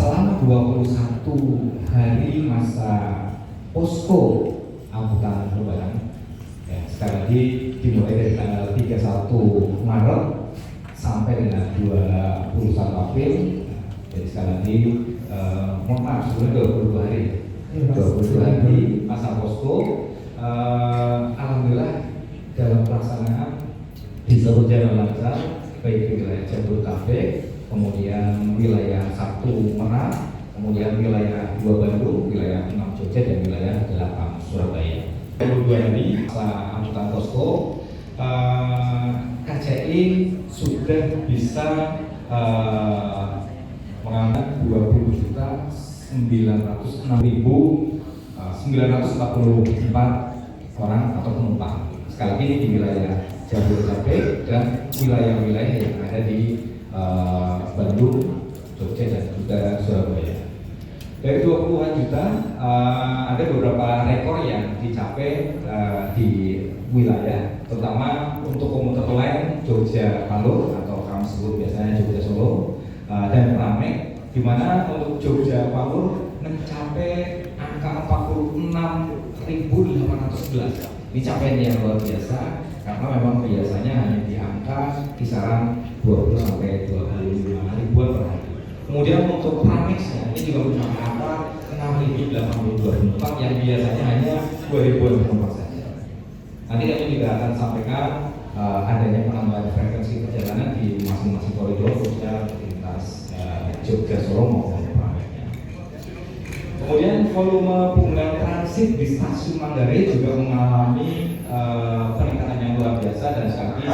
selama 21 hari masa posko angkutan lebaran, ya, sekali lagi dimulai dari tanggal 31 Maret sampai dengan 21 April. Jadi sekali lagi mohon maaf, sebenarnya 22 hari 22 hari masa posko. Alhamdulillah dalam pelaksanaan bisa berjalan lancar, baik di wilayah Jabodetabek, kemudian wilayah 1 Merak, kemudian wilayah 2 Bandung, wilayah 6 Jogja, dan wilayah 8 Surabaya. 22 hari masa angkutan posko, KCI sudah bisa mengangkat 20.906.944 orang atau penumpang. Sekali lagi di wilayah Jabodetabek dan wilayah-wilayah yang ada di Bandung, Jogja, dan juga Surabaya. Dari 20-an juta, ada beberapa rekor yang dicapai di wilayah, terutama untuk komuter lain Jogja Palu atau kami sebut biasanya Jogja Solo, dan Rame, di mana untuk Jogja Palu mencapai angka 46.811. Ini capaian yang luar biasa karena memang biasanya hanya di angka kisaran 20 sampai 25 ribuan per hari. Kemudian untuk Pramexnya ini juga mencapai angka 6.082 penumpang yang biasanya hanya 2 ribuan penumpang saja. Nanti kami juga akan sampaikan adanya penambahan frekuensi perjalanan di masing-masing koridor khususnya lintas Jogja Solo maupun Pramexnya. Kemudian volume penggunaan transit di stasiun Manggarai juga mengalami peningkatan yang luar biasa, dan saat ini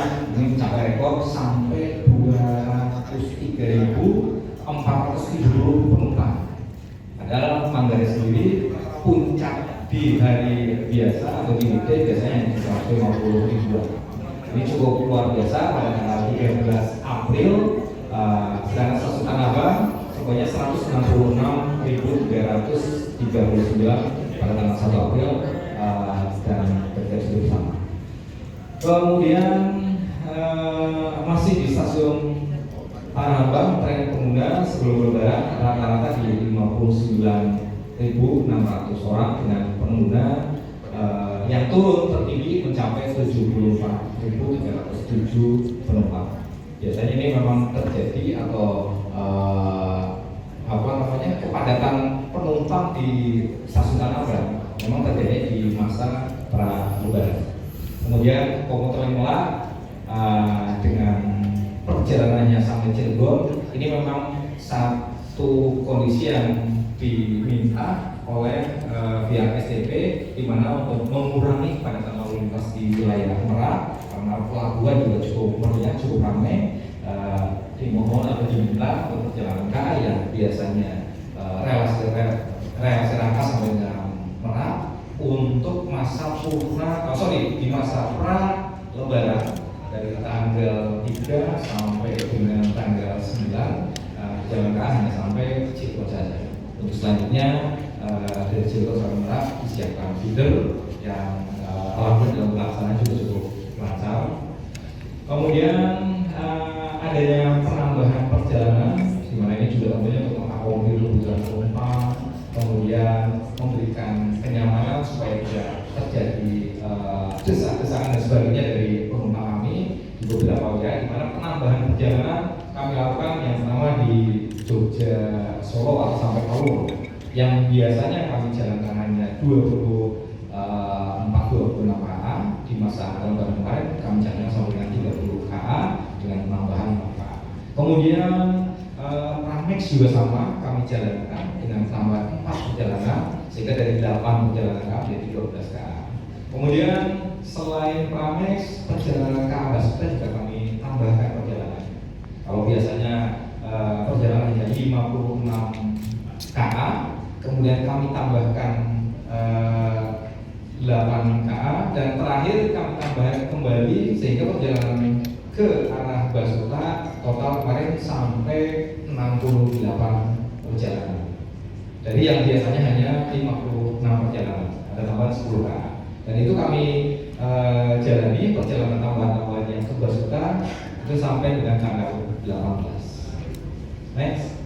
mencapai rekor sampai 203.470 penumpang. Padahal Manggarai sendiri puncak di hari biasa atau di weekday biasanya 150 ribuan. Ini cukup luar biasa pada tanggal 13 April, sedangkan stasiun Tanah Abang sebanyak 166.339 pada tanggal 1 April, dan terjadi bersama. Kemudian masih di stasiun Tanah Abang, tren pengguna sebelum lebaran rata-rata di 59.600 orang dengan pengguna yang turun tertinggi mencapai 74.307 penumpang. Biasanya ini memang terjadi atau kepadatan penumpang di stasiun Tanah Abang memang terjadi di masa pra lebaran. Kemudian komuter lain dengan perjalanannya sampai Cirebon, ini memang satu kondisi yang diminta oleh pihak STP, di mana untuk mengurangi kepadatan lalu lintas di wilayah Merak karena pelabuhan juga cukup meriah, cukup ramai. Dimohon atau diminta untuk perjalanan KA yang biasanya relasi Rangkas sampai dengan Merak untuk masa di masa pra lebaran dari tanggal 3 sampai dengan tanggal 9, jalan KA hanya sampai Cirebon saja. Untuk selanjutnya dari Cirebon sampai Merak disiapkan feeder yang alhamdulillah dalam pelaksanaan juga cukup lancar. Kemudian adanya penambahan perjalanan, di mana ini juga tentunya untuk mengakomodir kebutuhan penumpang, kemudian memberikan kenyamanan supaya tidak terjadi desak-desakan dan sebagainya dari penumpang kami di beberapa wilayah, di mana penambahan perjalanan kami lakukan yang pertama di Jogja Solo atau sampai Palu, yang biasanya kami jalankan hanya 26 KA, di masa lebaran kemarin kami jalankan sampai dengan 30 KA dengan penambahan KA. Kemudian Pramex juga sama, kami jalankan dengan tambahan 4 perjalanan, sehingga dari 8 perjalanan KA menjadi 12 KA. Kemudian selain Pramex, perjalanan KA Baswedan juga kami tambahkan perjalanan. Kalau biasanya perjalanan hanya 56 KA, kemudian kami tambahkan 8 KA, dan terakhir kami tambahkan kembali sehingga perjalanan ke arah Baswedan total kemarin sampai 68 perjalanan. Jadi yang biasanya hanya 56 perjalanan, ada tambahan 10 KA. Dan itu kami jalani perjalanan tambahan yang ke Baswedan itu sampai dengan tanggal 18. Next.